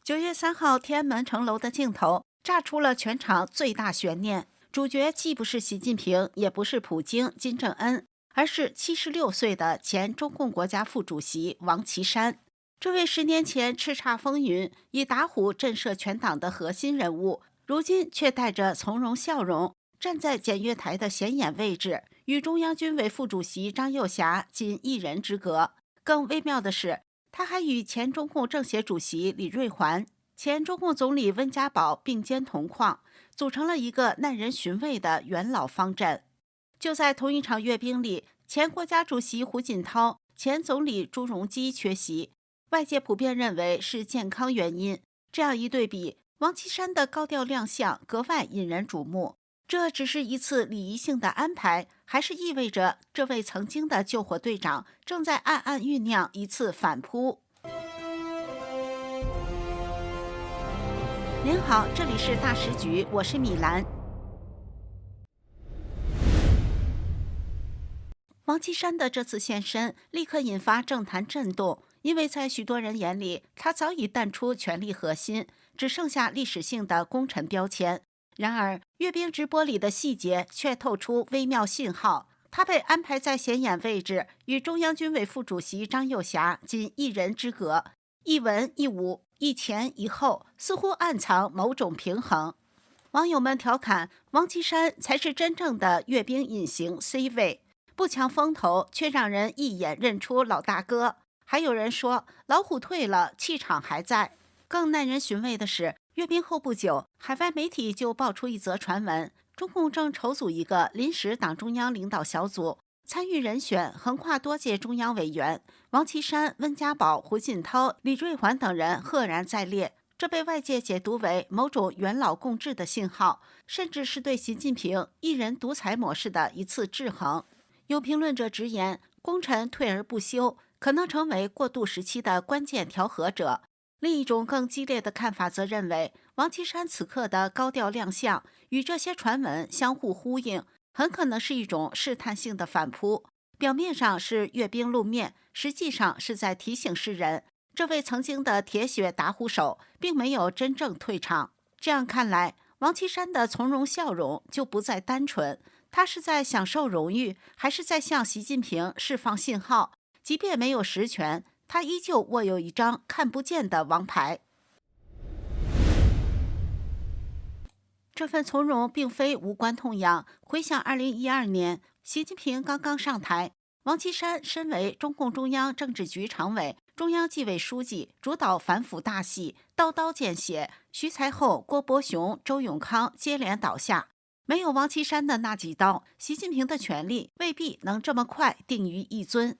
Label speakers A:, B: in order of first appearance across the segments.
A: 9月3号，天安门城楼的镜头炸出了全场最大悬念。主角既不是习近平，也不是普京、金正恩，而是76岁的前中共国家副主席王岐山。这位10年前叱咤风云、以打虎震慑全党的核心人物，如今却带着从容笑容，站在检阅台的显眼位置，与中央军委副主席张又侠仅一人之隔。更微妙的是，他还与前中共政协主席李瑞环、前中共总理温家宝并肩同框，组成了一个耐人寻味的元老方阵。就在同一场阅兵里，前国家主席胡锦涛、前总理朱镕基缺席，外界普遍认为是健康原因。这样一对比，王岐山的高调亮相格外引人瞩目。这只是一次礼仪性的安排，还是意味着这位曾经的救火队长正在暗暗酝酿一次反扑？您好，这里是大时局，我是米兰。王岐山的这次现身立刻引发政坛震动，因为在许多人眼里，他早已淡出权力核心，只剩下历史性的功臣标签。然而，阅兵直播里的细节却透出微妙信号。他被安排在显眼位置，与中央军委副主席张又侠仅一人之隔，一文一武，一前一后，似乎暗藏某种平衡。网友们调侃，王岐山才是真正的阅兵隐形 C 位，不抢风头，却让人一眼认出老大哥。还有人说，老虎退了，气场还在。更耐人寻味的是，阅兵后不久，海外媒体就爆出一则传闻，中共正筹组一个临时党中央领导小组，参与人选横跨多届中央委员，王岐山、温家宝、胡锦涛、李瑞环等人赫然在列。这被外界解读为某种元老共治的信号，甚至是对习近平一人独裁模式的一次制衡。有评论者直言，功臣退而不休，可能成为过渡时期的关键调和者。另一种更激烈的看法则认为，王岐山此刻的高调亮相与这些传闻相互呼应，很可能是一种试探性的反扑。表面上是阅兵露面，实际上是在提醒世人，这位曾经的铁血打虎手并没有真正退场。这样看来，王岐山的从容笑容就不再单纯，他是在享受荣誉，还是在向习近平释放信号？即便没有实权，他依旧握有一张看不见的王牌。这份从容并非无关痛痒。回想2012年，习近平刚刚上台，王岐山身为中共中央政治局常委、中央纪委书记，主导反腐大戏，刀刀见血，徐才厚、郭伯雄、周永康接连倒下。没有王岐山的那几刀，习近平的权力未必能这么快定于一尊。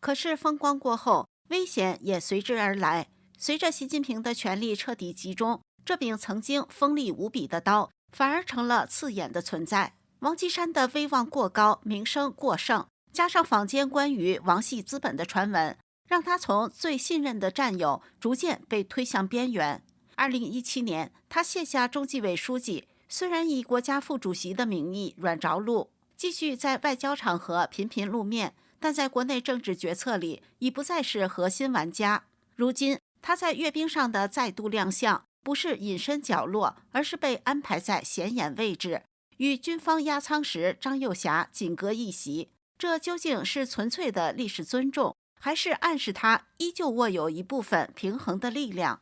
A: 可是风光过后，危险也随之而来。随着习近平的权力彻底集中，这柄曾经锋利无比的刀反而成了刺眼的存在。王岐山的威望过高，名声过盛，加上坊间关于王系资本的传闻，让他从最信任的战友逐渐被推向边缘。2017年，他卸下中纪委书记，虽然以国家副主席的名义软着陆，继续在外交场合频频露面，但在国内政治决策里已不再是核心玩家。如今他在阅兵上的再度亮相，不是隐身角落，而是被安排在显眼位置，与军方压舱时张又侠仅隔一席。这究竟是纯粹的历史尊重，还是暗示他依旧握有一部分平衡的力量？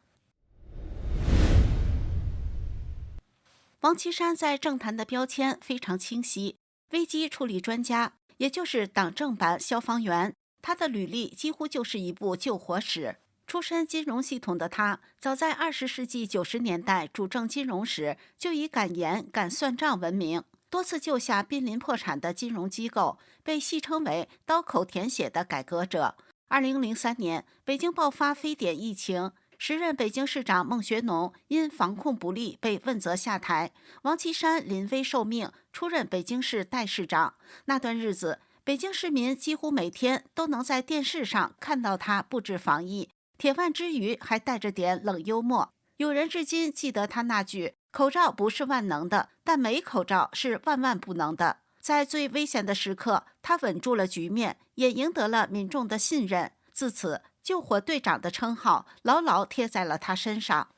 A: 王岐山在政坛的标签非常清晰，危机处理专家，也就是党政版消防员。他的履历几乎就是一部救火史。出身金融系统的他，早在20世纪90年代主政金融时，就以敢言敢算账闻名，多次救下濒临破产的金融机构，被戏称为刀口舔血的改革者。2003年，北京爆发非典疫情，时任北京市长孟学农因防控不力被问责下台，王岐山临危受命，出任北京市代市长。那段日子，北京市民几乎每天都能在电视上看到他布置防疫，铁腕之余还带着点冷幽默。有人至今记得他那句“口罩不是万能的，但没口罩是万万不能的”。在最危险的时刻，他稳住了局面，也赢得了民众的信任。自此，救火队长的称号牢牢贴在了他身上。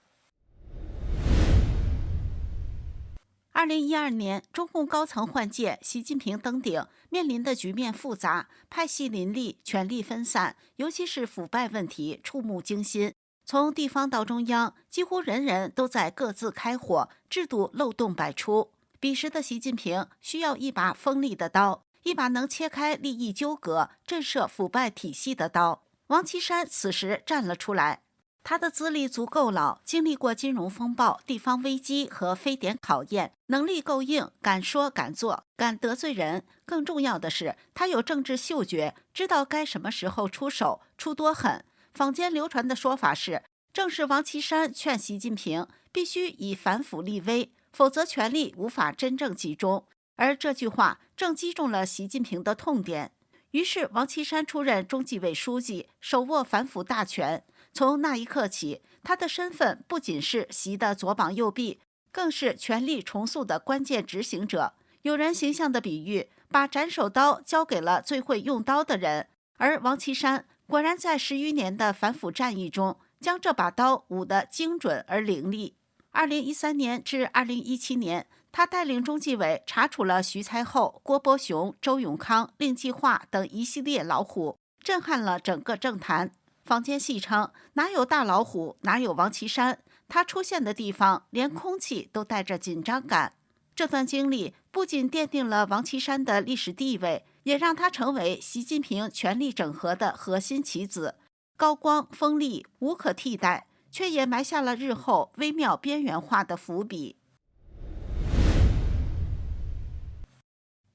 A: 2012年，中共高层换届，习近平登顶，面临的局面复杂，派系林立，权力分散，尤其是腐败问题触目惊心。从地方到中央，几乎人人都在各自开火，制度漏洞百出。彼时的习近平需要一把锋利的刀，一把能切开利益纠葛、震慑腐败体系的刀。王岐山此时站了出来。他的资历足够老，经历过金融风暴、地方危机和非典考验，能力够硬，敢说敢做，敢得罪人。更重要的是，他有政治嗅觉，知道该什么时候出手，出多狠。坊间流传的说法是，正是王岐山劝习近平必须以反腐立威，否则权力无法真正集中。而这句话正击中了习近平的痛点。于是，王岐山出任中纪委书记，手握反腐大权。从那一刻起，他的身份不仅是习的左膀右臂，更是权力重塑的关键执行者。有人形象的比喻，把斩首刀交给了最会用刀的人，而王岐山果然在10余年的反腐战役中，将这把刀舞得精准而凌厉。2013年至2017年，他带领中纪委查处了徐才厚、郭伯雄、周永康、令计划等一系列老虎，震撼了整个政坛。坊间戏称，哪有大老虎，哪有王岐山，他出现的地方连空气都带着紧张感。这段经历不仅奠定了王岐山的历史地位，也让他成为习近平权力整合的核心棋子，高光锋利无可替代，却也埋下了日后微妙边缘化的伏笔。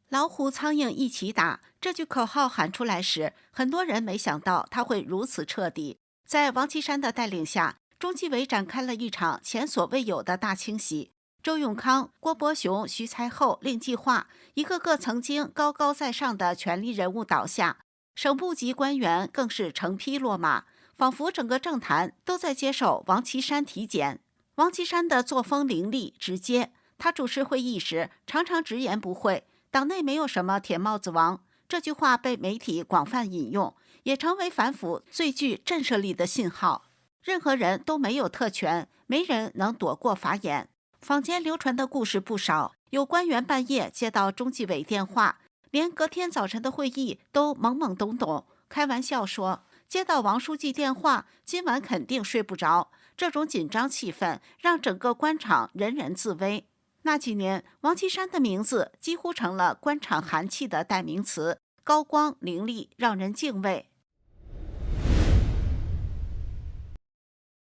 A: 老虎苍蝇一起打，这句口号喊出来时，很多人没想到它会如此彻底。在王岐山的带领下，中纪委展开了一场前所未有的大清洗。周永康、郭伯雄、徐才厚、令计划，一个个曾经高高在上的权力人物倒下，省部级官员更是成批落马，仿佛整个政坛都在接受王岐山体检。王岐山的作风凌厉直接，他主持会议时常常直言不讳，党内没有什么铁帽子王，这句话被媒体广泛引用，也成为反腐最具震慑力的信号。任何人都没有特权，没人能躲过法眼。坊间流传的故事不少，有官员半夜接到中纪委电话，连隔天早晨的会议都懵懵懂懂，开玩笑说接到王书记电话，今晚肯定睡不着。这种紧张气氛让整个官场人人自危。那几年，王岐山的名字几乎成了官场寒气的代名词，高光凌厉，让人敬畏。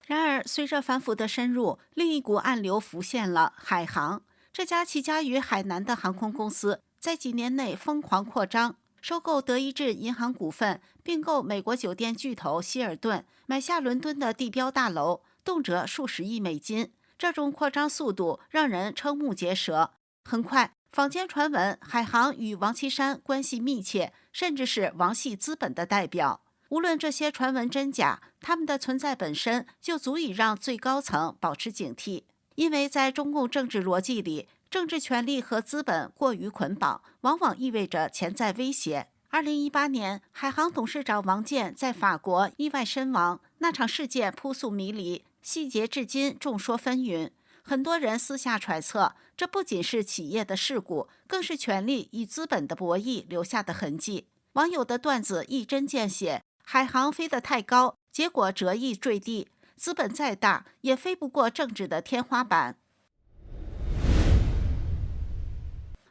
A: 然而，随着反腐的深入，另一股暗流浮现了——海航。这家起家于海南的航空公司，在几年内疯狂扩张，收购德意志银行股份，并购美国酒店巨头希尔顿，买下伦敦的地标大楼，动辄数十亿美金。这种扩张速度让人瞠目结舌。很快，坊间传闻海航与王岐山关系密切，甚至是王系资本的代表。无论这些传闻真假，他们的存在本身就足以让最高层保持警惕。因为在中共政治逻辑里，政治权力和资本过于捆绑，往往意味着潜在威胁。2018年，海航董事长王健在法国意外身亡，那场事件扑朔迷离，细节至今众说纷纭。很多人私下揣测，这不仅是企业的事故，更是权力与资本的博弈留下的痕迹。网友的段子一针见血，海航飞得太高，结果折翼坠地，资本再大也飞不过政治的天花板。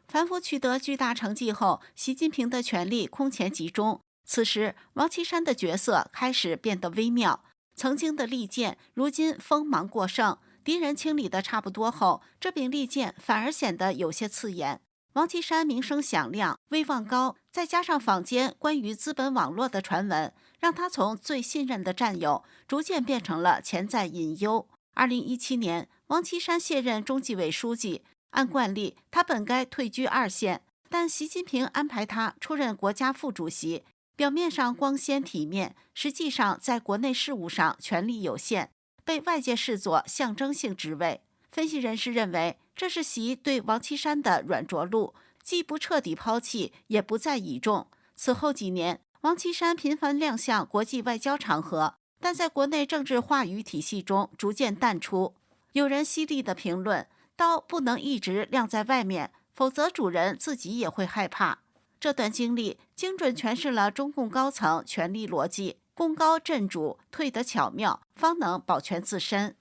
A: 反腐取得巨大成绩后，习近平的权力空前集中。此时，王岐山的角色开始变得微妙。曾经的利剑，如今锋芒过盛，敌人清理的差不多后，这柄利剑反而显得有些刺眼。王岐山名声响亮，威望高，再加上坊间关于资本网络的传闻，让他从最信任的战友，逐渐变成了潜在隐忧。2017年，王岐山卸任中纪委书记。按惯例，他本该退居2线，但习近平安排他出任国家副主席，表面上光鲜体面，实际上在国内事务上权力有限，被外界视作象征性职位。分析人士认为，这是习对王岐山的软着陆，既不彻底抛弃，也不再倚重。此后几年，王岐山频繁亮相国际外交场合，但在国内政治话语体系中逐渐淡出。有人犀利地评论，刀不能一直亮在外面，否则主人自己也会害怕。这段经历精准诠释了中共高层权力逻辑：功高震主，退得巧妙，方能保全自身。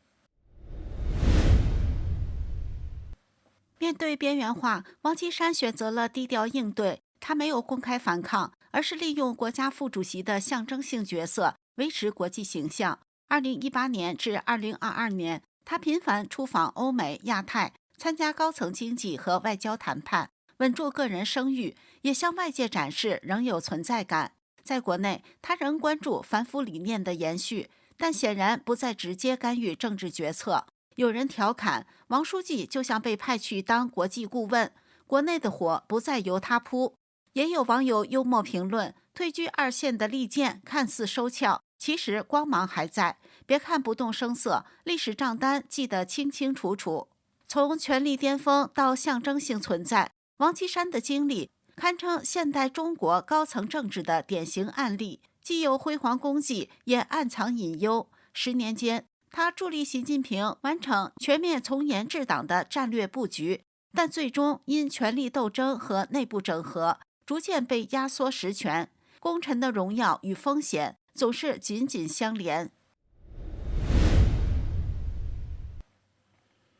A: 面对边缘化，王岐山选择了低调应对。他没有公开反抗，而是利用国家副主席的象征性角色维持国际形象。2018年至2022年，他频繁出访欧美、亚太，参加高层经济和外交谈判，稳住个人声誉，也向外界展示仍有存在感。在国内，他仍关注反腐理念的延续，但显然不再直接干预政治决策。有人调侃，王书记就像被派去当国际顾问，国内的火不再由他扑。也有网友幽默评论，退居二线的利剑看似收鞘，其实光芒还在。别看不动声色，历史账单记得清清楚楚。从权力巅峰到象征性存在，王岐山的经历堪称现代中国高层政治的典型案例，既有辉煌功绩，也暗藏隐忧。10年间，他助力习近平完成全面从严治党的战略布局，但最终因权力斗争和内部整合，逐渐被压缩实权。功臣的荣耀与风险总是紧紧相连。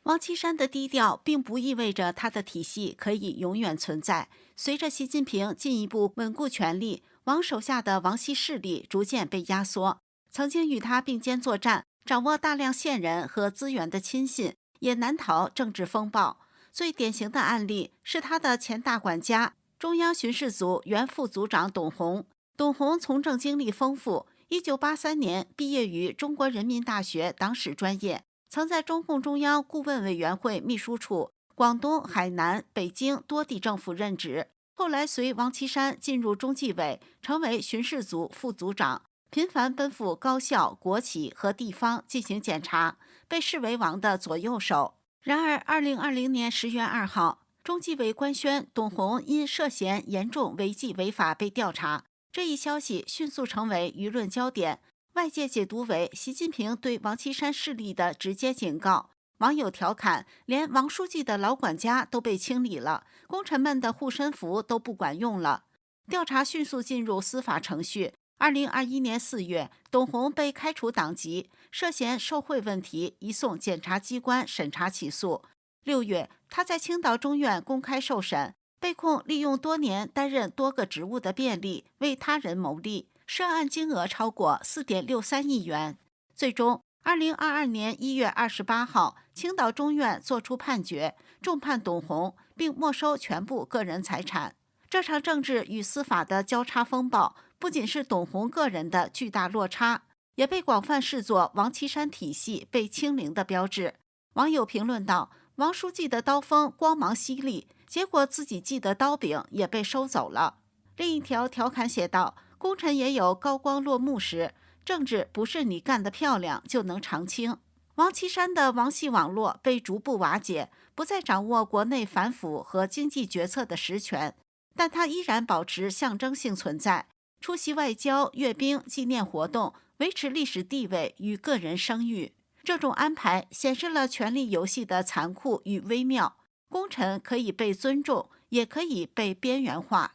A: 王岐山的低调并不意味着他的体系可以永远存在。随着习近平进一步稳固权力，王手下的王系势力逐渐被压缩。曾经与他并肩作战，掌握大量线人和资源的亲信，也难逃政治风暴。最典型的案例是他的前大管家、中央巡视组原副组长董洪。董洪从政经历丰富，1983年毕业于中国人民大学党史专业，曾在中共中央顾问委员会秘书处、广东、海南、北京多地政府任职。后来随王岐山进入中纪委，成为巡视组副组长，频繁奔赴高校、国企和地方进行检查，被视为王的左右手。然而2020年10月2号，中纪委官宣董洪因涉嫌严重违纪违法被调查。这一消息迅速成为舆论焦点，外界解读为习近平对王岐山势力的直接警告。网友调侃，连王书记的老管家都被清理了，功臣们的护身符都不管用了。调查迅速进入司法程序。2021年4月，董洪被开除党籍，涉嫌受贿问题移送检察机关审查起诉。6月，他在青岛中院公开受审，被控利用多年担任多个职务的便利为他人谋利，涉案金额超过4.63亿元。最终2022年1月28号，青岛中院作出判决，重判董洪，并没收全部个人财产。这场政治与司法的交叉风暴，不仅是董洪个人的巨大落差，也被广泛视作王岐山体系被清零的标志。网友评论道：王书记的刀锋光芒犀利，结果自己系的刀柄也被收走了。另一条调侃写道：功臣也有高光落幕时，政治不是你干得漂亮就能长青。王岐山的王系网络被逐步瓦解，不再掌握国内反腐和经济决策的实权，但他依然保持象征性存在，出席外交、阅兵、纪念活动，维持历史地位与个人声誉。这种安排显示了权力游戏的残酷与微妙。功臣可以被尊重，也可以被边缘化。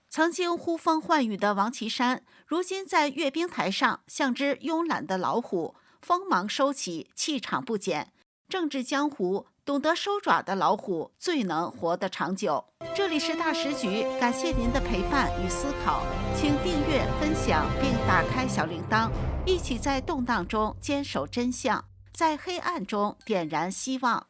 A: 曾经呼风唤雨的王岐山，如今在阅兵台上像只慵懒的老虎，锋芒收起，气场不减。政治江湖，懂得收爪的老虎最能活得长久。这里是大时局，感谢您的陪伴与思考，请订阅、分享并打开小铃铛，一起在动荡中坚守真相，在黑暗中点燃希望。